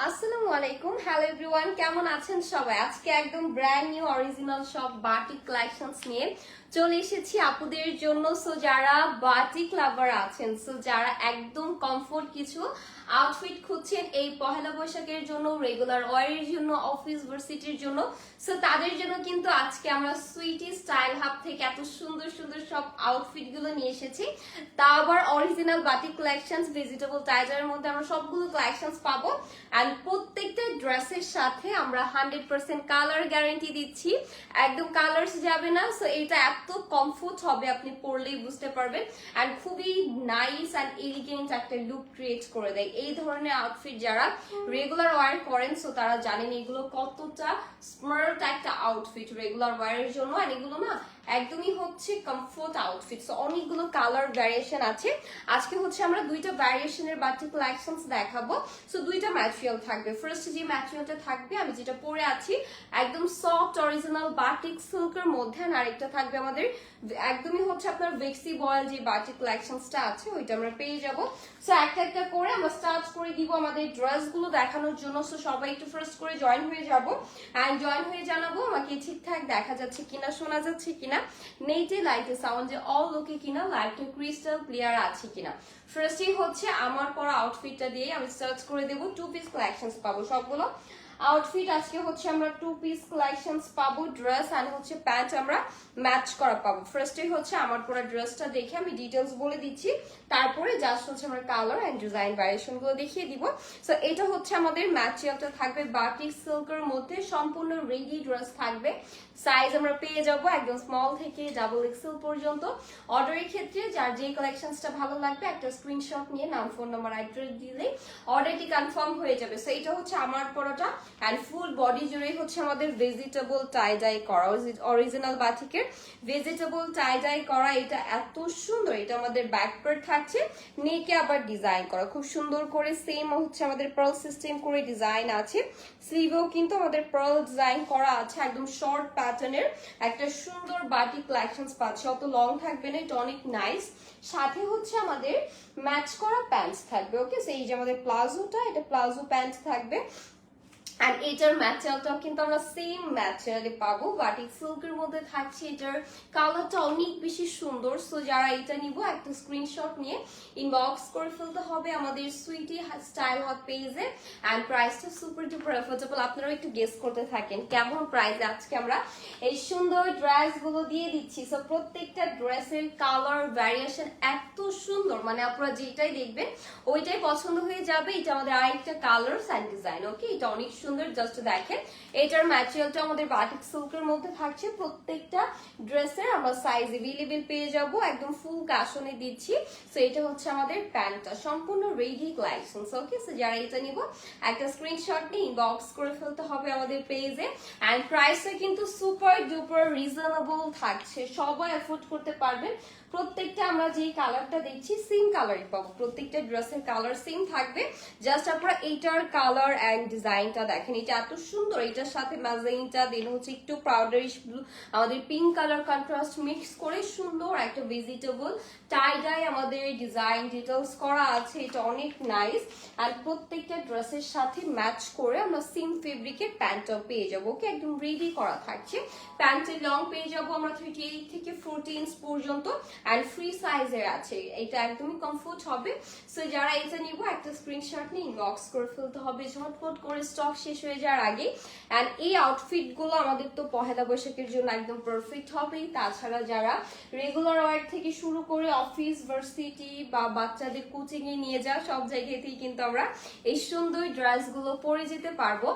আসসালামু আলাইকুম, hello everyone, কেমন আছেন সবাই? আজকে একদম ব্র্যান্ড নিউ অরিজিনাল সব বাটিক কালেকশনস নিয়ে চলে এসেছি আপুদের জন্য। সো যারা বাটিক লাভার আছেন, সো যারা একদম কমফোর্ট কিছু আউটফিট খুঁজছেন এই পহেলা বৈশাখের জন্য, রেগুলার ওয়ারের জন্য, অফিস ভার্সিটির জন্য, সো তাদের জন্য কিন্তু আজকে আমরা সুইটি স্টাইল হাব থেকে এত সুন্দর সুন্দর সব আউটফিট গুলো নিয়ে এসেছি। তা আবার অরিজিনাল বাটিক কালেকশনস, ভেজিটেবল টাইজারের মধ্যে আমরা সবগুলো কালেকশনস পাবো। এন্ড প্রত্যেকটা ড্রেসের সাথে আমরা 100% কালার গ্যারান্টি দিচ্ছি, একদম কালার্স যাবে না। সো এটা এত কমফোর্ট হবে, আপনি পরলেই বুঝতে পারবেন। এন্ড খুবই নাইস এন্ড এলিগেন্ট একটা লুক ক্রিয়েট করে দেয় এই ধরনের আউটফিট। যারা রেগুলার ওয়ার করেন সো তারা জানেন এগুলো কতটা স্মার্ট একটা আউটফিট রেগুলার ওয়ারের জন্য। আর এগুলো না একদমই হচ্ছে কমফোর্ট আউটফিট। সো অনেকগুলো কালার ভ্যারিয়েশন আছে। আজকে হচ্ছে আমরা দুইটা ভ্যারিয়েশনের বাটিক কালেকশনস দেখাবো। সো দুইটা ম্যাটেরিয়াল থাকবে। ফার্স্ট যে ম্যাটেরিয়ালটা থাকবে, আমি যেটা পরে আছি, একদম সফট অরিজিনাল বাটিক সিল্কের মধ্যে। আর আরেকটা থাকবে আমাদের একদমই হচ্ছে আপনার ভেক্সি বয়েল যে বাটিক কালেকশনসটা আছে ওইটা আমরা পেয়ে যাব। সো একটা একটা করে আমরা স্টার্ট করে দিব আমাদের ড্রেসগুলো দেখানোর জন্য। সো সবাই একটু ফার্স্ট করে জয়েন হয়ে যাব এন্ড জয়েন হয়ে জানাবো আমাকে ঠিকঠাক দেখা যাচ্ছে কিনা, শোনা যাচ্ছে কিনা, নেটে লাইটে সাউন্ডে অল ওকে কিনা, লাইটটা ক্রিস্টাল ক্লিয়ার আছে কিনা। ফার্স্টেই হচ্ছে আমার পরা আউটফিটটা দিয়ে আমি সার্চ করে দেবো। টু পিস কালেকশনস পাবো সবগুলো আউটফিট। আজকে হচ্ছে আমরা টু পিস কালেকশনস পাবো, ড্রেস আর হচ্ছে প্যান্ট আমরা ম্যাচ করা পাবো। ফার্স্টে হচ্ছে আমার পরা ড্রেসটা দেখে আমি ডিটেলস বলে দিচ্ছি, তারপরে জাস্ট হচ্ছে আমরা কালার এন্ড ডিজাইন ভ্যারিয়েশন গুলো দেখিয়ে দিব। সো এটা হচ্ছে আমাদের ম্যাটেরিয়ালটা থাকবে বাটিক সিল্কের মধ্যে, সম্পূর্ণ রেডি ড্রেস থাকবে। সাইজ আমরা পেয়ে যাব একদম স্মল থেকে ডাবল এক্সেল পর্যন্ত। অর্ডারের ক্ষেত্রে যার যে কালেকশনসটা ভালো লাগবে একটা স্ক্রিনশট নিয়ে নাম, ফোন নাম্বার, অ্যাড্রেস দিলে অর্ডারটি কনফার্ম হয়ে যাবে। সো এটা হচ্ছে আমার পরাটা এন্ড ফুল বডি জুড়ে হচ্ছে আমাদের ভেজিটেবল টাই ডাই করা, অরিজিনাল বাটিকের ভেজিটেবল টাই ডাই করা। এটা এত সুন্দর, এটা আমাদের ব্যাক পার্ট থাকছে, নেকে আবার ডিজাইন করা খুব সুন্দর করে। সেম হচ্ছে আমাদের পার্ল সিস্টেম করে ডিজাইন আছে। স্লিভেও কিন্তু আমাদের পার্ল ডিজাইন করা আছে, একদম শর্ট প্যাটার্নের একটা সুন্দর বাটিক কালেকশনস পাচ্ছে। অত লং থাকবে না, এটা অনেক নাইস। সাথে হচ্ছে আমাদের ম্যাচ করা প্যান্টস থাকবে। ওকে, সেই যে আমাদের প্লাজোটা, এটা প্লাজো প্যান্ট থাকবে। আর এটার ম্যাটেরিয়ালটাও কিন্তু আমরা সেম ম্যাটেরিয়ালে পাবো, বাটিক সিল্কের মধ্যে থাকছে। এটার কালারটা অনেক বেশি সুন্দর। সো যারা এটা নিব একটা স্ক্রিনশট নিয়ে ইনবক্স করে ফেলতে হবে আমাদের সুইটি স্টাইল হাব পেজে। এন্ড প্রাইসটা সুপার ডুপার অ্যাফোর্ডেবল। আপনারাও একটু গেস করতে থাকেন কেমন প্রাইসে আজকে আমরা এই সুন্দর ড্রেসগুলো দিয়ে দিচ্ছি। সো প্রত্যেকটা ড্রেসের কালার ভ্যারিয়েশন এত সুন্দর, মানে আপনারা যেটাই দেখবেন ওইটাই পছন্দ হয়ে যাবে। এটা আমাদের আরেকটা কালার এন্ড ডিজাইন। ওকে, এটা অনেক সুন্দর, জাস্ট দেখেন। এটার ম্যাটেরিয়ালটা আমাদের বাটিক সিল্কের মধ্যে থাকছে। প্রত্যেকটা ড্রেসের আমরা সাইজ এভেলেবেল পেয়ে যাব, একদম ফুল কাশনে দিচ্ছি। সো এটা হচ্ছে আমাদের প্যান্টটা, সম্পূর্ণ রেডি কালেকশনস। ওকে, সো যারা এটা নিব একটা স্ক্রিনশট নিয়ে ইনবক্স করে ফেলতে হবে আমাদের পেজে। এন্ড প্রাইসটা কিন্তু সুপার ডুপার রিজনেবল থাকছে, সবাই অ্যাফোর্ড করতে পারবেন। প্রত্যেকটা আমরা যে কালারটা দেখছি সেম কালারই পাবো, প্রত্যেকটা ড্রেসের কালার সেম থাকবে। জাস্ট আপনারা এইটার কালার এন্ড ডিজাইনটা দেখেন, এটা এত সুন্দর। এটার সাথে ম্যাজেন্টা দেন হচ্ছে একটু পাউডারিশ ব্লু, আমাদের পিঙ্ক কালার কন্ট্রাস্ট মিক্স করে সুন্দর একটা ভেজিটেবল টাই ডাই আমাদের ডিজাইন ডিটেলস করা আছে। এটা অনেক নাইস। আর প্রত্যেকটা ড্রেসের সাথে ম্যাচ করে আমরা সেম ফেব্রিকের প্যান্টটাও পেয়ে যাবো। ওকে, একদম রেডি করা থাকছে। প্যান্টের লং পেয়ে যাবো আমরা 38 থেকে 40 ইঞ্চ পর্যন্ত এন্ড ফ্রি সাইজের আছে। এটা একদমই কমফোর্ট হবে। সো যারা এটা নিব একটা স্ক্রিনশট নিয়ে ইনবক্স করে ফেলতে হবে ঝটপট করে, স্টক শেষ হয়ে যাওয়ার আগে। এন্ড এই আউটফিট গুলো আমাদের তো পহেলা বৈশাখের জন্য একদম পারফেক্ট হবে। তাছাড়া যারা রেগুলার ওয়ার্ক থেকে শুরু করে অফিস, ভার্সিটি বা বাচ্চাদের কোচিং এ নিয়ে যাওয়া, সব জায়গাতেই কিন্তু আমরা এই সুন্দর ড্রেস গুলো পরে যেতে পারবো।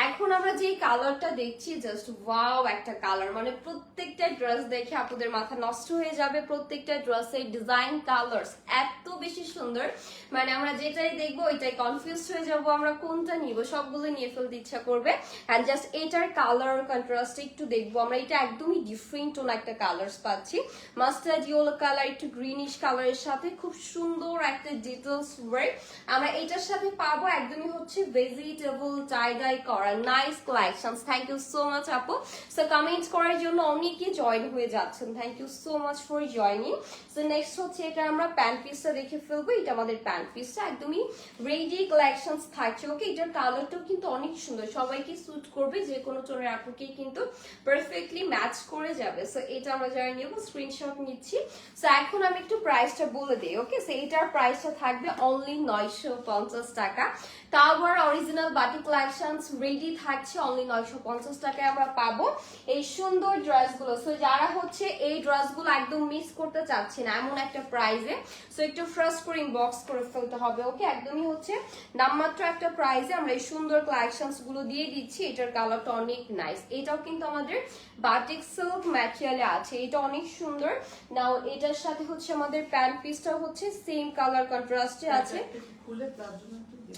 এখন আমরা যে কালারটা দেখছি, জাস্ট ওয়াও একটা কালার, মানে প্রত্যেকটা ড্রেস দেখে আপনাদের মাথা নষ্ট হয়ে যাবে। প্রত্যেকটা ড্রেসের ডিজাইন কালার্স এত বেশি সুন্দর, মানে আমরা যেটাই দেখবো ওইটাই কনফিউজ হয়ে যাবো, আমরা কোনটা নিব, সবগুলো নিয়ে ফেলতে ইচ্ছা করবে। এন্ড জাস্ট এটার কালার কন্ট্রাস্ট একটু দেখবো আমরা, এটা একদমই ডিফারেন্ট টোন একটা কালার্স পাচ্ছি। মাস্টার্ড ইয়েলো কালার, একটু গ্রিনিশ কালারের সাথে খুব সুন্দর একটা ডিটেলস ওয়ার্ক আমরা এটার সাথে পাবো। একদমই হচ্ছে ভেজিটেবল টাই ডাই করা nice collections. Thank you so much আপু। সো কমেন্ট করার জন্য অনেকে জয়েন হয়ে যাচ্ছেন, thank you so much for joining. হয়নি। সো নেক্সট হচ্ছে এটা আমরা প্যান্ট পিসটা দেখে ফেলবো। এটা আমাদের প্যান্ট পিসটা একদমই রেডি কালেকশনস থাকছে। ওকে, এটার কালারটাও কিন্তু অনেক সুন্দর, সবাইকে স্যুট করবে, যে কোনো টোনের আপুকেই কিন্তু পারফেক্টলি ম্যাচ করে যাবে। সো এটা আমরা যারা নিব স্ক্রিনশট নিচ্ছি। সো এখন আমি একটু প্রাইসটা বলে দিই। ওকে, সো এটার প্রাইসটা থাকবে অনলি 950 টাকা। Cover original batik collections ready থাকছে অনলি 950 টাকায় আমরা পাবো এই সুন্দর ড্রেসগুলো। সো যারা হচ্ছে এই ড্রেসগুলো একদম মিস করতে চাচ্ছে না এমন একটা প্রাইসে, সো একটু ফার্স্ট করে ইনবক্স করে ফেলতে হবে। ওকে, একদমই হচ্ছে নামমাত্র একটা প্রাইসে আমরা এই সুন্দর কালেকশনস গুলো দিয়ে দিচ্ছি। এটার কালারটা অনেক নাইস, এটাও কিন্তু আমাদের বাটিক সিল্ক ম্যাটেরিয়ালে আছে, এটা অনেক সুন্দর। নাও এটার সাথে হচ্ছে আমাদের প্যান্ট পিসটা হচ্ছে সেম কালার কন্ট্রাস্টে আছে।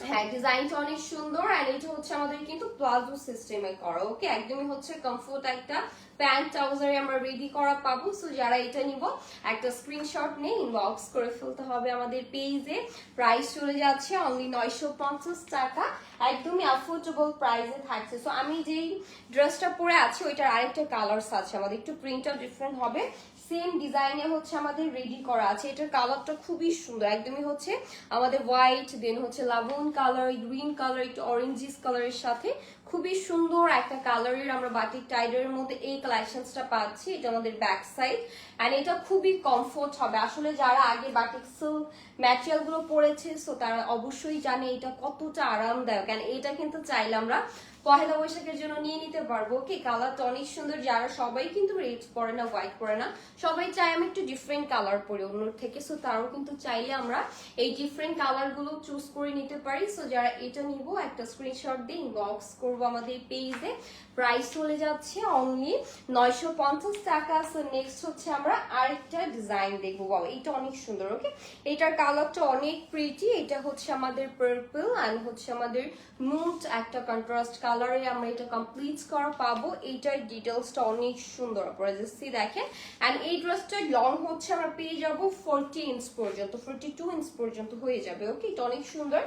হ্যাঁ, ডিজাইনটা অনেক সুন্দর। আর এটা হচ্ছে আমাদের কিন্তু প্লাজো সিস্টেমে করা। ওকে, একদমই হচ্ছে কমফোর্ট একটা প্যান্ট ট্রাউজারে আমরা রেডি করা পাবো। সো যারা এটা নিব একটা স্ক্রিনশট নিয়ে ইনবক্স করে ফেলতে হবে আমাদের পেজে। প্রাইস চলে যাচ্ছে অনলি 950 টাকা, একদমই অ্যাফোর্ডেবল প্রাইসে থাকছে। সো আমি যেই ড্রেসটা পরে আছি ওইটার আরেকটা কালারস আছে আমাদের, একটু প্রিন্টটা ডিফারেন্ট হবে, সেম ডিজাইনে হচ্ছে আমাদের রেডি করা আছে। এটার কালারটা খুবই সুন্দর, একদমই হচ্ছে আমাদের হোয়াইট, দেন হচ্ছে লাবণ কালার, গ্রিন কালার, একটু অরেঞ্জিস কালারের সাথে খুবই সুন্দর একটা কালারের আমরা বাটিক টাইডের মধ্যে এই কালেকশনসটা পাচ্ছি। এটা আমাদের ব্যাক সাইড, এন্ড এটা খুবই কমফোর্ট হবে। আসলে যারা আগে বাটিক সিল্ক ম্যাটেরিয়াল গুলো পরেছে সো তারা অবশ্যই জানে এটা কতটা আরামদায়ক। এন্ড এটা কিন্তু চাইলে আমরা পহেলা বৈশাখের জন্য নিয়ে নিতে পারবো। কি কালারটা অনেক সুন্দর, যারা সবাই কিন্তু রেড পরে না, হোয়াইট পরে না, সবাই চাই আমি একটু ডিফারেন্ট কালার পরি অন্য থেকে। সো তারাও কিন্তু চাইলে আমরা এই ডিফারেন্ট কালার গুলো চুজ করে নিতে পারি। সো যারা এটা নিব একটা স্ক্রিনশট দিয়ে ইনবক্স করবো আমাদের পেজে। প্রাইস চলে যাচ্ছে অনলি 950 টাকা। সো নেক্সট হচ্ছে আমরা আরেকটা ডিজাইন দেখবো। বাবা, এটা অনেক সুন্দর। ওকে, এটার কালারটা অনেক প্রিটি। এটা হচ্ছে আমাদের পার্পল এন্ড হচ্ছে আমাদের মুড একটা কন্ট্রাস্ট কালারে আমরা এটা কমপ্লিট করা পাবো। এইটার ডিটেলসটা অনেক সুন্দর, আপনারা জাস্ট দেখেন। এন্ড এই ড্রেসটার লং হচ্ছে আমরা পেয়ে যাব 40 ইঞ্চ পর্যন্ত, 42 ইঞ্চ পর্যন্ত হয়ে যাবে। ওকে, এটা অনেক সুন্দর।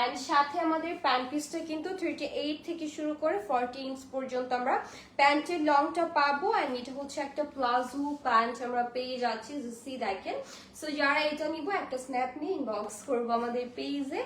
এন্ড সাথে আমাদের প্যান্ট পিসটা কিন্তু 38 থেকে শুরু করে 40 ইঞ্চ পর্যন্ত আমরা প্যান্টের লংটা পাবো। এন্ড এটা হচ্ছে একটা প্লাজো প্যান্ট আমরা পেয়ে যাচ্ছি, জাস্ট দেখেন। সো যারা এটা নিব একটা স্ন্যাপ নিয়ে ইনবক্স করবো আমাদের পেজে।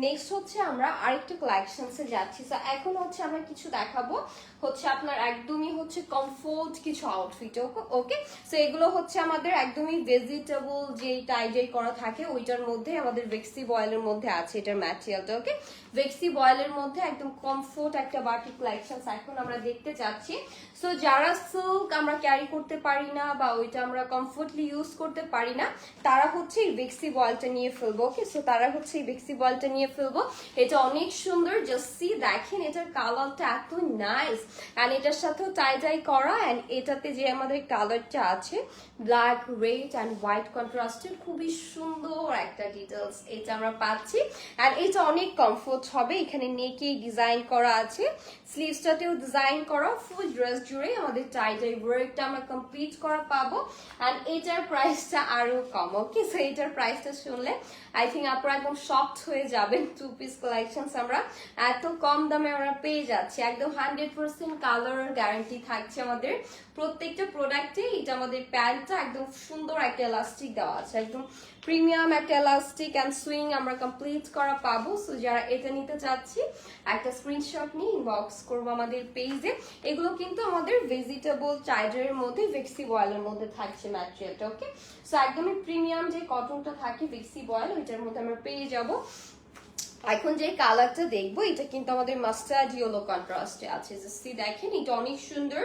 নেক্সট হচ্ছে আমরা আরেকটা কালেকশনসে যাচ্ছি। সো এখন হচ্ছে আমরা কিছু দেখাবো হচ্ছে আপনার একদমই হচ্ছে কমফোর্ট কিছু আউটফিট। ওকে, সো এগুলো হচ্ছে আমাদের একদমই ভেজিটেবল যে টাইডে করা থাকে ওইটার মধ্যে আমাদের ভেক্সি বয়েলের মধ্যে আছে এটার ম্যাটেরিয়ালটা। ওকে, ভেক্সি বয়েলের মধ্যে একদম কমফোর্ট একটা বাটিক কালেকশনস এখন আমরা দেখতে যাচ্ছি। সো যারা সিল্ক আমরা ক্যারি করতে পারি না বা ওইটা আমরা কমফোর্টলি ইউজ করতে পারি না, তারা হচ্ছে এই ভেক্সি বয়েলটা নিয়ে ফেলবো। ওকে, সো তারা হচ্ছে এই ভেক্সি বয়েলটা নিয়ে ফেলবো। এটা অনেক সুন্দর, জাস্ট দেখেন এটার কালারটা এত নাইস। এন্ড এটার সাথেও টাই টাই করা। এন্ড এটাতে যে আমাদের কালারটা আছে ব্ল্যাক, রেড এন্ড হোয়াইট কন্ট্রাস্টের খুবই সুন্দর একটা ডিটেলস এটা আমরা পাচ্ছি। এন্ড এটা অনেক কমফোর্ট হবে। এখানে নেকে ডিজাইন করা আছে, স্লিভসটাতেও ডিজাইন করা, ফুল ড্রেস জুড়ে আমাদের টাই টাই ওয়ার্কটা আমরা কমপ্লিট করা পাবো। এন্ড এটার প্রাইসটা আরো কম। ওকে, সো এটার প্রাইসটা শুনলে আই থিঙ্ক আপনারা একদম শকড হয়ে যাবেন। 2 পিস কালেকশনস আমরা এত কম দামে আমরা পেয়ে যাচ্ছি। একদম 100% কালার গ্যারান্টি থাকছে আমাদের প্রত্যেকটা প্রোডাক্টে। এটা আমাদের প্যান্টটা একদম সুন্দর একটা এলাস্টিক দেওয়া আছে, একদম প্রিমিয়াম একটা এলাস্টিক এন্ড সুইং আমরা কমপ্লিট করা পাবো। সো যারা এটা নিতে চাচ্ছি একটা স্ক্রিনশট নিয়ে ইনবক্স করবো আমাদের পেজে। এগুলো কিন্তু আমাদের ভেজিটেবল চাইডারের মধ্যে ভেক্সি বয়েলের মধ্যে থাকছে ম্যাটেরিয়ালটা। ওকে, সো একদমই প্রিমিয়াম যে কটনটা থাকে ভেক্সি বয়েল ওইটার মধ্যে আমরা পেয়ে যাবো। এখন যে কালারটা দেখবো এটা কিন্তু আমাদের মাস্টার্ড ইয়েলো কন্ট্রাস্টে আছে, জাস্ট দেখেন এটা অনেক সুন্দর।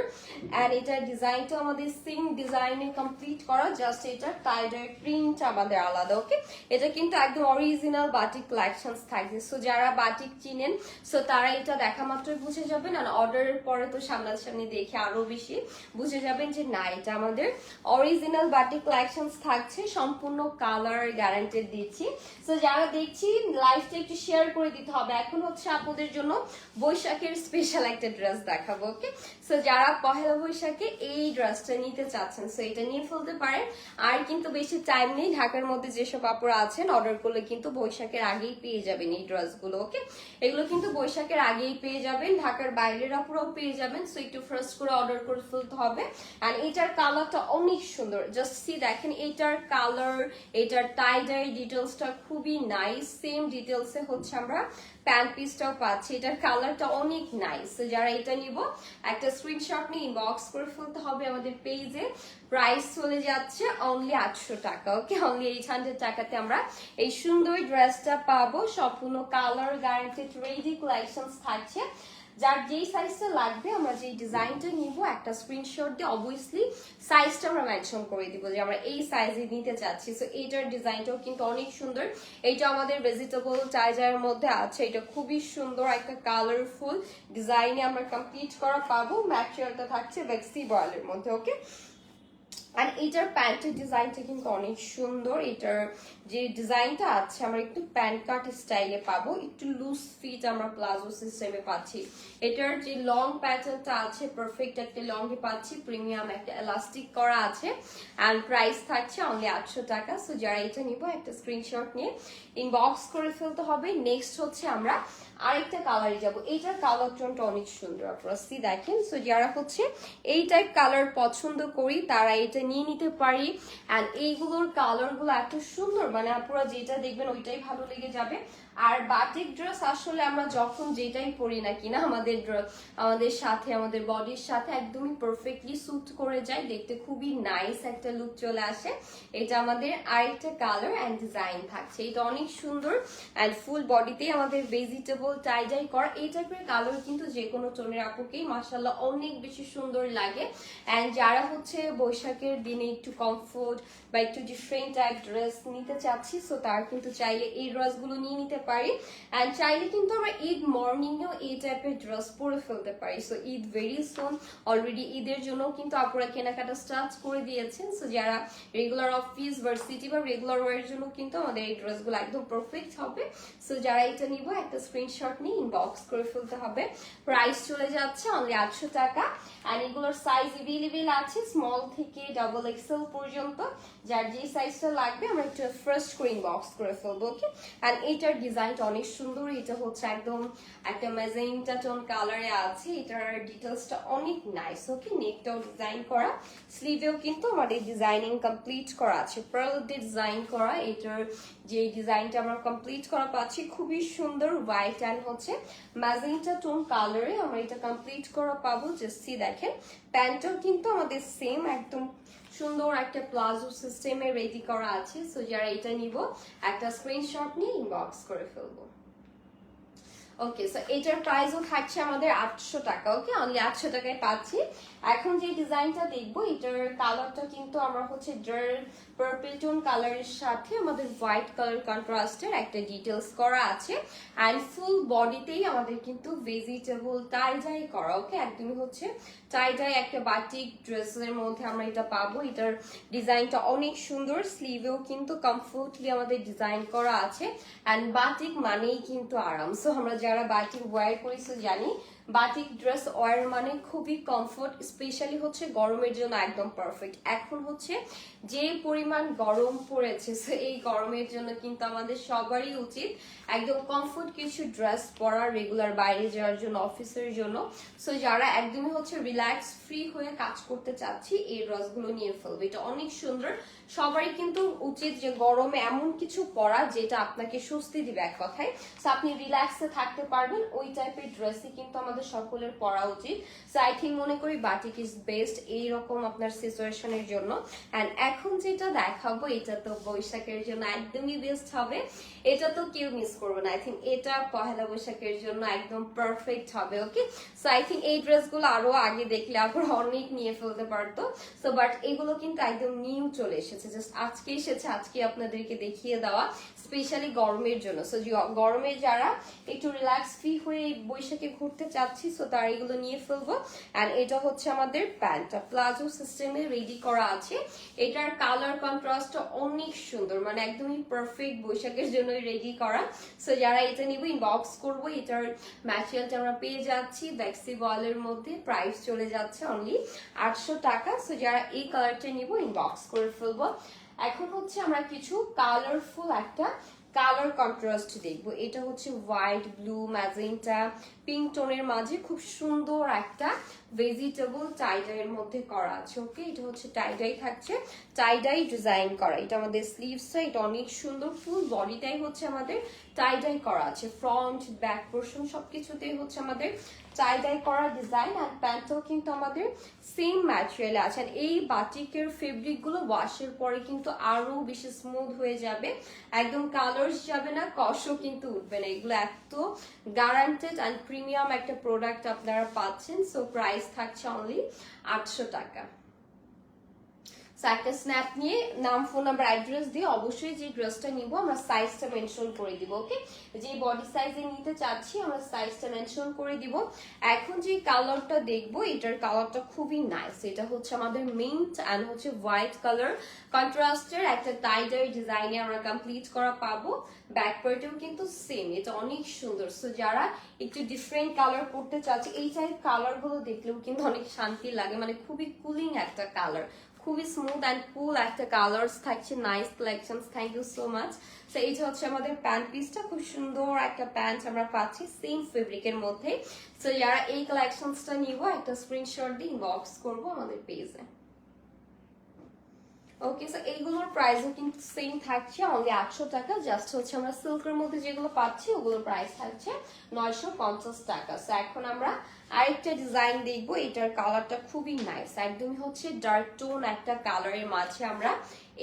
এন্ড এটার ডিজাইনটা আমাদের সেম ডিজাইনে কমপ্লিট করা, জাস্ট এটা টাইডের প্রিন্ট আমাদের আলাদা। ওকে, এটা কিন্তু একদম অরিজিনাল বাটিক কালেকশনস থাকছে। সো যারা বাটিক চিনেন সো তারা এটা দেখা মাত্রই বুঝে যাবেন। আর অর্ডারের পরে তো সামনাসামনি দেখে আরো বেশি বুঝে যাবেন যে না এটা আমাদের অরিজিনাল বাটিক কালেকশনস থাকছে, সম্পূর্ণ কালার গ্যারান্টেড দিচ্ছি। সো যারা দেখছি লাইভটা একটু শেয়ার করে দিতে হবে। এখন হচ্ছে আপনাদের জন্য বৈশাখের স্পেশাল একটা ড্রেস দেখাবো। ওকে, সো যারা পহেলা বৈশাখে এই ড্রেসটা নিতে চাচ্ছেন সো এটা নিয়ে ফেলতে পারেন। আর কিন্তু বেশি টাইম নেই, ঢাকার মধ্যে যেসব আপুরা আছেন অর্ডার করলে কিন্তু বৈশাখের আগেই পেয়ে যাবেন এই ড্রেসগুলো। ওকে, এগুলো কিন্তু বৈশাখের আগেই পেয়ে যাবেন, ঢাকার বাইরের আপুরাও পেয়ে যাবেন। সো একটু ফার্স্ট করে অর্ডার করে ফেলতে হবে। এন্ড এটার কালারটা অনেক সুন্দর, জাস্ট সি দেখেন এটার কালার, এটার টাই ডাই ডিটেলসটা খুবই নাইস। সেম ডিটেলসে হচ্ছে আমরা প্যান্ট পিসটাও পাচ্ছি, এটার কালারটা অনেক নাইস। যারা এটা নিব একটা স্ক্রিনশট নিয়ে ইনবক্স করে ফেলতে হবে আমাদের পেজে। প্রাইস চলে যাচ্ছে অনলি 800 টাকা। ওকে, অনলি 800 টাকাতে আমরা এই সুন্দর ড্রেসটা পাবো। সম্পূর্ণ কালার গ্যারান্টেড রেডি কালেকশনস থাকছে। যার যেই সাইজটা লাগবে আমরা যেই ডিজাইনটা নিব একটা স্ক্রিনশট দিয়ে অবভিয়াসলি সাইজটা আমরা মেনশন করে দিব যে আমরা এই সাইজে নিতে চাচ্ছি। সো এইটার ডিজাইনটাও কিন্তু অনেক সুন্দর। এইটা আমাদের ভেজিটেবল টাইজারের মধ্যে আছে, এটা খুবই সুন্দর একটা কালারফুল ডিজাইনে আমরা কমপ্লিট করা পাবো। ম্যাটেরিয়ালটা থাকছে ভেক্সি বয়েলের মধ্যে। ওকে, আর এইটার প্যান্টের ডিজাইনটা কিন্তু অনেক সুন্দর। এটার যে ডিজাইনটা আছে আমরা একটু প্যান্ট কাট স্টাইলে পাবো, একটু লুজ ফিট আমরা প্লাজো সিস্টেমে পাচ্ছি। এটার যে লং প্যাটার্নটা আছে পারফেক্ট একটা লং এ পাচ্ছি, প্রিমিয়াম একটা এলাস্টিক করা আছে। এন্ড প্রাইস থাকছে অনলি 800 টাকা। সো যারা এটা নিব একটা স্ক্রিনশট নিয়ে ইনবক্স করে ফেলতে হবে। নেক্সট হচ্ছে আমরা আরেকটা কালারে যাব। এইটার কালার টোনটা অনেক সুন্দর, আপনারা সি দেখেন। সো যারা হচ্ছে এই টাইপ কালার পছন্দ করি তারা এটা নিয়ে নিতে পারি। এন্ড এইগুলোর কালার গুলো এত সুন্দর, মানে আপনারা যেটা দেখবেন ওইটাই ভালো লেগে যাবে। আর বাটিক ড্রেস আসলে আমরা যখন যেটাই পরি না কিনা আমাদের সাথে আমাদের বডির সাথে একদমই পারফেক্টলি স্যুট করে যায়, দেখতে খুবই নাইস একটা লুক চলে আসে। এটা আমাদের আরেকটা কালার এন্ড ডিজাইন থাকছে, এটা অনেক সুন্দর। এন্ড ফুল বডিতে আমাদের ভেজিটেবল টাই ডাই করা। এই টাইপের কালার কিন্তু যে কোনো টোনের আপুকেই মাশাআল্লাহ অনেক বেশি সুন্দর লাগে। এন্ড যারা হচ্ছে বৈশাখের দিনে একটু কমফোর্ট বা একটু ডিফারেন্ট টাইপ ড্রেস নিতে চাচ্ছি সো তার কিন্তু চাইলে এই ড্রেসগুলো নিয়ে নিতে পারি। এন্ড চাইলে কিন্তু আমরা ঈদ মর্নিংয়েও এই টাইপের ড্রেস পরে ফেলতে পারি। So Eid very soon, already ঈদের জন্য কিন্তু আপনারা কেনাকাটা স্টার্ট করে দিয়েছেন। সো যারা রেগুলার অফিস ভার্সিটি বা রেগুলার ওয়ার জন্য কিন্তু আমাদের এই ড্রেসগুলো একদম পারফেক্ট হবে। সো যারা এটা নিব একটা স্ক্রিনশট নিয়ে ইনবক্স করে ফেলতে হবে। প্রাইস চলে যাচ্ছে অনলি 800 টাকা। এন্ড এগুলোর সাইজ এভেলেবেল আছে স্মল থেকে ডাবল এক্সেল পর্যন্ত। যার যে সাইজটা লাগবে আমরা একটু ফার্স্ট করে ইনবক্স করে ফেলবো। ওকে, এন্ড এইটার ডিজাইনটা অনেক সুন্দর। এটা হচ্ছে একদম একটা ম্যাজেন্টা টোন কালারে আছে, এটার ডিটেলসটা অনেক নাইস। ওকে, নেকটাও ডিজাইন করা, স্লিভেও কিন্তু আমাদের ডিজাইনিং কমপ্লিট করা আছে, পার্ল দিয়ে ডিজাইন করা। এটার যে ডিজাইনটা আমরা কমপ্লিট করা পাচ্ছি খুবই সুন্দর, হোয়াইট এন্ড হচ্ছে ম্যাজেন্টা টোন কালারে আমরা এটা কমপ্লিট করা পাবো। জাস্ট সি দেখেন প্যান্টও কিন্তু আমাদের সেম একদম সুন্দর একটা প্লাজো সিস্টেমে রেডি করা আছে। সো যারা এটা নিব একটা স্ক্রিনশট নিয়ে ইনবক্স করে ফেলবো। ওকে, সো এটার প্রাইসও থাকছে আমাদের 800 টাকা। ওকে, অনলি 800 টাকায় পাচ্ছি। এখন যে ডিজাইনটা দেখবো এটার কালারটা কিন্তু আমরা হচ্ছে পার্পল টোন কালারের সাথে আমাদের হোয়াইট কালার কন্ট্রাস্টের একটা ডিটেলস করা আছে। এন্ড ফুল বডিতেই আমাদের কিন্তু ভেজিটেবল টাই ডাই করা। ওকে, একদমই হচ্ছে টাই ডাই একটা বাটিক ড্রেসের মধ্যে আমরা এটা পাবো। এটার ডিজাইনটা অনেক সুন্দর, স্লিভেও কিন্তু কমফোর্টলি আমাদের ডিজাইন করা আছে। এন্ড বাটিক মানেই কিন্তু আরাম। সো আমরা যারা বাটিক ওয়্যার করি সো জানি বাটিক ড্রেস ওয়ার মানে খুবই কমফোর্ট, স্পেশালি হচ্ছে গরমের জন্য একদম পারফেক্ট। এখন হচ্ছে যে পরিমাণ গরম পড়েছে সো এই গরমের জন্য কিন্তু আমাদের সবারই উচিত একদম কমফোর্ট কিছু ড্রেস পরা, রেগুলার বাইরে যাওয়ার জন্য, অফিসের জন্য। সো যারা একদমই হচ্ছে রিল্যাক্স ফ্রি হয়ে কাজ করতে চাচ্ছি এই ড্রেসগুলো নিয়ে ফেলবে, এটা অনেক সুন্দর। সবারই কিন্তু উচিত যে গরমে এমন কিছু পরা যেটা আপনাকে স্বস্তি দিবে, এক কথায় সো আপনি রিল্যাক্সে থাকতে পারবেন, ওই টাইপের ড্রেসই কিন্তু আমাদের সকলের পরা উচিত। সো আই থিঙ্ক মনে করি বাটিক ইজ বেস্ট এইরকম আপনার সিচুয়েশনের জন্য। এন্ড এখন যেটা দেখাবো এটা তো বৈশাখের জন্য একদমই বেস্ট হবে, এটা তো কেউ মিস করবে না। আই থিঙ্ক এটা পহেলা বৈশাখের জন্য একদম পারফেক্ট হবে। ওকে, সো আই থিঙ্ক এই ড্রেসগুলো আরো আগে দেখলে আপনারা অনেক নিয়ে ফেলতে পারতো। সো বাট এগুলো কিন্তু একদম নিউ চলে এসেছে, জাস্ট আজকে এসেছে, আজকে আপনাদেরকে দেখিয়ে দেওয়া স্পেশালি গরমের জন্য। সো গরমে যারা একটু রিল্যাক্স ফ্রি হয়ে বৈশাখে ঘুরতে চাচ্ছে যাচ্ছি, সো তারা এগুলো নিয়ে ফেলবো। অ্যান্ড এটা হচ্ছে আমাদের প্যান্টটা, প্লাজো সিস্টেমে রেডি করা আছে। এটার কালার কন্ট্রাস্টটা অনেক সুন্দর, মানে একদমই পারফেক্ট বৈশাখের জন্যই রেডি করা। সো যারা এটা নিব ইনবক্স করবো। এটার ম্যাটেরিয়ালটা আমরা পেয়ে যাচ্ছি ভ্যাক্সি বলের মধ্যে, প্রাইস চলে যাচ্ছে অনলি 800 টাকা। সো যারা এই কালারটা নিব ইনবক্স করে ফেলবো। এখন হচ্ছে আমরা কিছু কালারফুল একটা কালার কন্ট্রাস্ট দেখবো। এটা হচ্ছে হোয়াইট, ব্লু, ম্যাজেন্টা, পিঙ্ক টোনের মাঝে খুব সুন্দর একটা ভেজিটেবল টাইডাইয়ের মধ্যে করা আছে। ওকে, এটা হচ্ছে টাইডাই থাকছে, টাইডাই ডিজাইন করা। এটা আমাদের স্লিভসটা, এটা অনেক সুন্দর। ফুল বডিটাই হচ্ছে আমাদের টাইডাই করা আছে, ফ্রন্ট ব্যাক পোর্শন সবকিছুতেই হচ্ছে আমাদের টাইডাই করা ডিজাইন। আর প্যান্টটাও কিন্তু আমাদের সেম ম্যাটেরিয়ালে আছে। এই বাটিকের ফেব্রিক গুলো ওয়াশের পরে কিন্তু আরো বেশি স্মুথ হয়ে যাবে, একদম কালার্স যাবে না, কষও কিন্তু উঠবে না। এগুলো এত গ্যারান্টেড অ্যান্ড প্রিমিয়াম একটা প্রোডাক্ট আপনারা পাচ্ছেন। সো প্রাইস থাকছে অনলি 800 টাকা। একটা স্ন্যাপ নিয়ে নাম, ফোন নাম্বার, অ্যাড্রেস দিয়ে অবশ্যই যে ড্রেসটা নিব আমরা সাইজটা মেনশন করে দিব। ওকে, যে বডি সাইজে নিতে চাচ্ছি আমরা সাইজটা মেনশন করে দিব। এখন যে কালারটা দেখবো, এটার কালারটা খুবই নাইস। এটা হচ্ছে আমাদের মিন্ট অ্যান্ড হচ্ছে হোয়াইট কালার কন্ট্রাস্টের একটা টাইডার ডিজাইনে আমরা কমপ্লিট করা পাবো। ব্যাক পার্টেও কিন্তু সেম, এটা অনেক সুন্দর। সো যারা একটু ডিফারেন্ট কালার করতে চাচ্ছে, এই টাইপ কালার গুলো দেখলেও কিন্তু অনেক শান্তি লাগে, মানে খুবই কুলিং একটা কালার, খুবই স্মুথ অ্যান্ড কুল একটা কালার্স থাকছে। Nice collections, thank you so much. So এইটা হচ্ছে আমাদের প্যান্ট পিসটা, খুব সুন্দর একটা প্যান্ট আমরা পাচ্ছি সেম ফেব্রিকের মধ্যে। সো যারা এই কালেকশনসটা নিব একটা স্ক্রিনশট দিয়ে ইনবক্স করবো আমাদের পেজে। ওকে, সো এইগুলোর প্রাইসও কিন্তু সেম থাকছে অনলি 800 টাকা। জাস্ট হচ্ছে আমরা সিল্কের মধ্যে যেগুলো পাচ্ছি ওগুলোর প্রাইস থাকছে 950 টাকা। সো এখন আমরা আরেকটা ডিজাইন দেখবো। এটার কালারটা খুবই নাইস, একদমই হচ্ছে ডার্ক টোন একটা কালারের মাঝে আমরা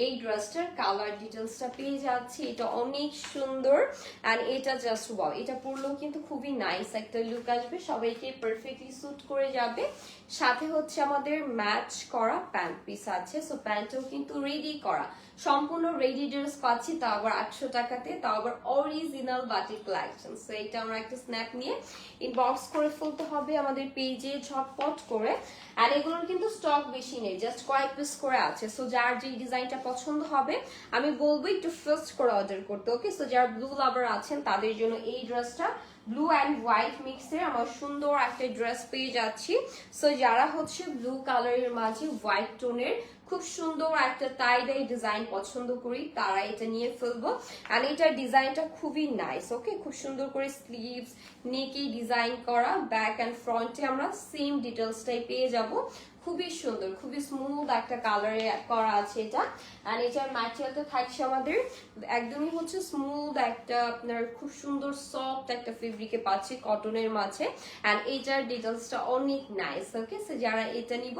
এই ড্রেসটার কালার ডিটেলসটা পেয়ে যাচ্ছি। এটা অনেক সুন্দর অ্যান্ড এটা জাস্ট ওয়াও, এটা পরলেও কিন্তু খুবই নাইস একটা লুক আসবে, সবাইকে পারফেক্টলি স্যুট করে যাবে। সাথে হচ্ছে আমাদের ম্যাচ করা প্যান্ট পিস আছে। সো প্যান্টও কিন্তু রেডি করা, সম্পূর্ণ রেডি ড্রেস পাচ্ছি, তাও আবার 800 টাকাতে, তাও আবার অরিজিনাল বাটিক কালেকশন। সো এটা আমরা একটা স্ন্যাপ নিয়ে ইনবক্স করে ফেলতে হবে আমাদের পেজে ঝটপট করে। আর এগুলোর কিন্তু স্টক বেশি নেই, জাস্ট কয়েক পিস করে আছে। সো যার যে ডিজাইনটা পছন্দ হবে আমি বলবো একটু ফার্স্ট করে অর্ডার করতে। ওকে, সো যারা ব্লু লাভার আছেন তাদের জন্য এই ড্রেসটা ব্লু অ্যান্ড হোয়াইট মিক্সের আমার সুন্দর একটা ড্রেস পেয়ে যাচ্ছি। সো যারা হচ্ছে ব্লু কালারের মাঝে হোয়াইট টোনের খুব সুন্দর একটা টাই ডাই ডিজাইন পছন্দ করি তারা এটা নিয়ে ফেলবো। আর এটার ডিজাইনটা খুবই নাইস। ওকে, খুব সুন্দর করে স্লিভস নেকে ডিজাইন করা, ব্যাক অ্যান্ড ফ্রন্টে আমরা সেম ডিটেলসটাই পেয়ে যাব। খুবই সুন্দর, খুবই স্মুথ একটা কালারে করা আছে এটা। আর এটার ম্যাটেরিয়ালটা থাকছে আমাদের একদমই হচ্ছে স্মুথ একটা, আপনার খুব সুন্দর সফট একটা ফেব্রিকে পাচ্ছি কটনের মাঝে। অ্যান্ড এটার ডিটেলসটা অনেক নাইস। ওকে, সো যারা এটা নিব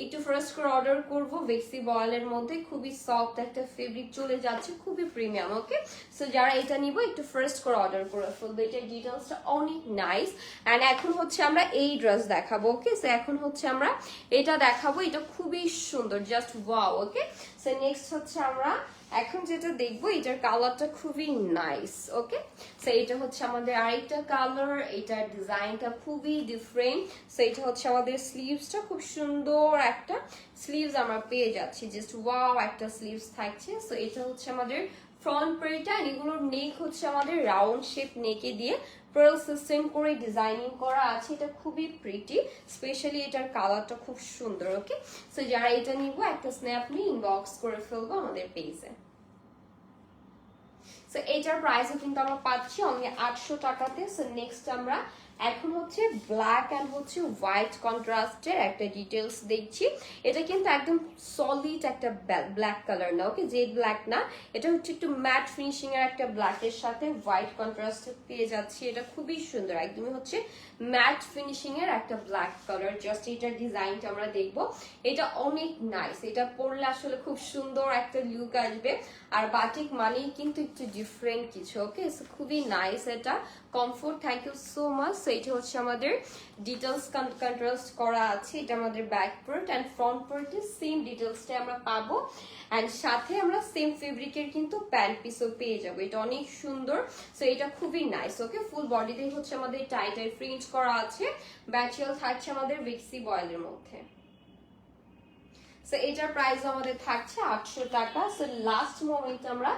একটু ফার্স্ট করে অর্ডার করবো। ভেক্সি বয়েলের মধ্যে খুবই সফট একটা ফেব্রিক চলে যাচ্ছে, খুবই প্রিমিয়াম। ওকে, সো যারা এটা নিব একটু ফার্স্ট করে অর্ডার করে ফেলবো। এটার ডিটেলসটা অনেক নাইস। অ্যান্ড এখন হচ্ছে আমরা এই ড্রেস দেখাবো। ওকে, সো এখন হচ্ছে আমরা এটা দেখাবো, এটা খুবই সুন্দর, জাস্ট ওয়াও। ওকে, সো নেক্সট হচ্ছে আমরা এখন যেটা দেখবো, এটার কালারটা খুবই নাইস। ওকে, সো এটা হচ্ছে আমাদের আরেকটা কালার, এটার ডিজাইনটা খুবই ডিফারেন্ট। সো এটা হচ্ছে আমাদের স্লিভসটা, খুব সুন্দর একটা স্লিভস আমরা পেয়ে যাচ্ছি, জাস্ট ওয়াও একটা স্লিভস থাকছে। সো এটা হচ্ছে আমাদের ফ্রন্ট পেটা, এগুলোর নেক হচ্ছে আমাদের রাউন্ড শেপ নেকে দিয়ে পার্ল সিস্টেম করে ডিজাইনিং করা আছে। এটা খুবই প্রিটি, স্পেশালি এটার কালারটা খুব সুন্দর। ওকে, সো যারা এটা নিব একটা স্ন্যাপ নিয়ে ইনবক্স করে ফেলবো আমাদের পেজে। সো এটার প্রাইসও কিন্তু আমরা পাচ্ছি অনলি 800 টাকাতে। সো নেক্সট আমরা এখন হচ্ছে ব্ল্যাক অ্যান্ড হচ্ছে হোয়াইট কন্ট্রাস্টের একটা ডিটেলস দেখছি। এটা কিন্তু একদম সলিড একটা ব্ল্যাক কালার না। ওকে, জেড ব্ল্যাক না, এটা হচ্ছে একটু ম্যাট ফিনিশিং এর একটা ব্ল্যাকের সাথে হোয়াইট কন্ট্রাস্ট পেয়ে যাচ্ছি। এটা খুবই সুন্দর, একদমই হচ্ছে ম্যাট ফিনিশিং এর একটা ব্ল্যাক কালার। জাস্ট এটার ডিজাইনটা আমরা দেখবো, এটা অনেক নাইস। এটা পরলে আসলে খুব সুন্দর একটা লুক আসবে। আর বাটিক মানেই কিন্তু একটু ডিফারেন্ট কিছু। ওকে, খুবই নাইস, এটা comfort. Thank you so much. এটা হচ্ছে আমাদের ডিটেলস কন্ট্রাস্ট করা আছে, এটা আমাদের ব্যাক পার্ট অ্যান্ড ফ্রন্ট পার্টে সেম ডিটেলসটা আমরা পাবো। অ্যান্ড সাথে আমরা সেম ফেব্রিকের কিন্তু প্যান্ট পিসও পেয়ে যাবো, এটা অনেক সুন্দর। সো এটা খুবই নাইস। ওকে, ফুল বডিতেই হচ্ছে আমাদের টাই ফ্রিঞ্জ করা আছে, ম্যাটেরিয়াল থাকছে আমাদের ভিক্সি বয়েলের মধ্যে। সো এটার প্রাইস আমাদের থাকছে 800 টাকা। সো লাস্ট মোমেন্ট আমরা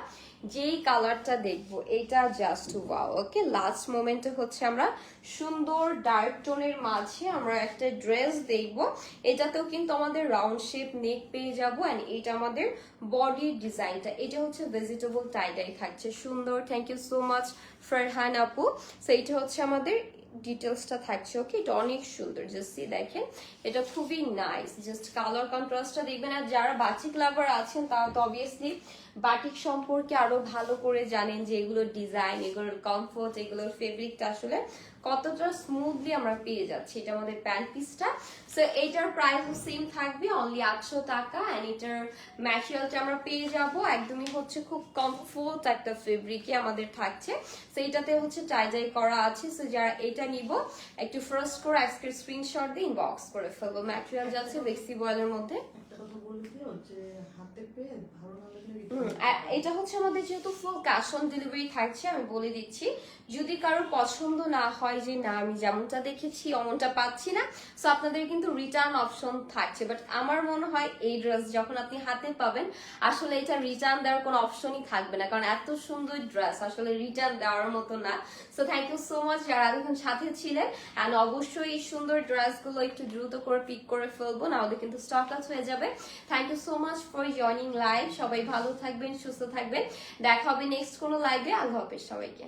যেই কালারটা দেখবো এটা জাস্ট ওয়াও। ওকে, লাস্ট মোমেন্টে হচ্ছে আমরা সুন্দর ডার্ক টোনের মাঝে আমরা একটা ড্রেস দেখবো, এটাতেও কিন্তু আমাদের রাউন্ড শেপ নেক পেয়ে যাবো। অ্যান্ড এটা আমাদের বডির ডিজাইনটা, এটা হচ্ছে ভেজিটেবল টাই থাকছে, সুন্দর। Thank you so much Farhan আপু। সো এটা হচ্ছে আমাদের ডিটেলসটা থাকছে। ওকে, এটা অনেক সুন্দর, জাস্ট দেখেন, এটা খুবই নাইস। জাস্ট কালার কন্ট্রাস্টটা দেখবেন। আর যারা বাটিক লাভার আছেন তারা তো অবভিয়াসলি বাটিক সম্পর্কে আরো ভালো করে জানেন যে এগুলোর ডিজাইন, এগুলোর কমফোর্ট, এগুলোর ফেব্রিকটা আসলে কতটা স্মুথলি আমরা পেয়ে যাচ্ছি। এটা আমাদের প্যান্ট পিসটা। সো এটার প্রাইস সেম থাকবে, অনলি 800 টাকা। অ্যান্ড এটার ম্যাটেরিয়ালটা আমরা পেয়ে যাব একদমই হচ্ছে খুব কমফোর্ট একটা ফেব্রিকে আমাদের থাকছে। সো এটাতে হচ্ছে টাই করা আছে। সো যারা এটা নিব একটু ফার্স্ট করে আজকের স্ক্রিনশট দিয়ে ইনবক্স করে ফেলবো। ম্যাটেরিয়াল যাচ্ছে ভিক্সি বয়েলের মধ্যে। এটা হচ্ছে আমাদের যেহেতু ফুল ক্যাশ অন ডেলিভারি থাকছে, আমি বলে দিচ্ছি যদি কারোর পছন্দ না হয় যে না আমি যেমনটা দেখেছি অমনটা পাচ্ছি না, সো আপনাদের কিন্তু রিটার্ন অপশন থাকছে। বাট আমার মনে হয় এই ড্রেস যখন আপনি হাতে পাবেন আসলে এটা রিটার্ন দেওয়ার কোনো অপশনই থাকবে না, কারণ এত সুন্দর ড্রেস আসলে রিটার্ন দেওয়ার মতো না। So thank you so much যারা এতক্ষণ সাথে ছিলেন। অ্যান্ড অবশ্যই এই সুন্দর ড্রেসগুলো একটু দ্রুত করে পিক করে ফেলবো, নাহলে কিন্তু স্টক আউট হয়ে যাবে। Thank you so much for joining live. সবাই ভালো থাকবেন, সুস্থ থাকবেন, দেখা হবে নেক্সট কোনো লাইভে। আল্লাহ হাফেজ সবাইকে।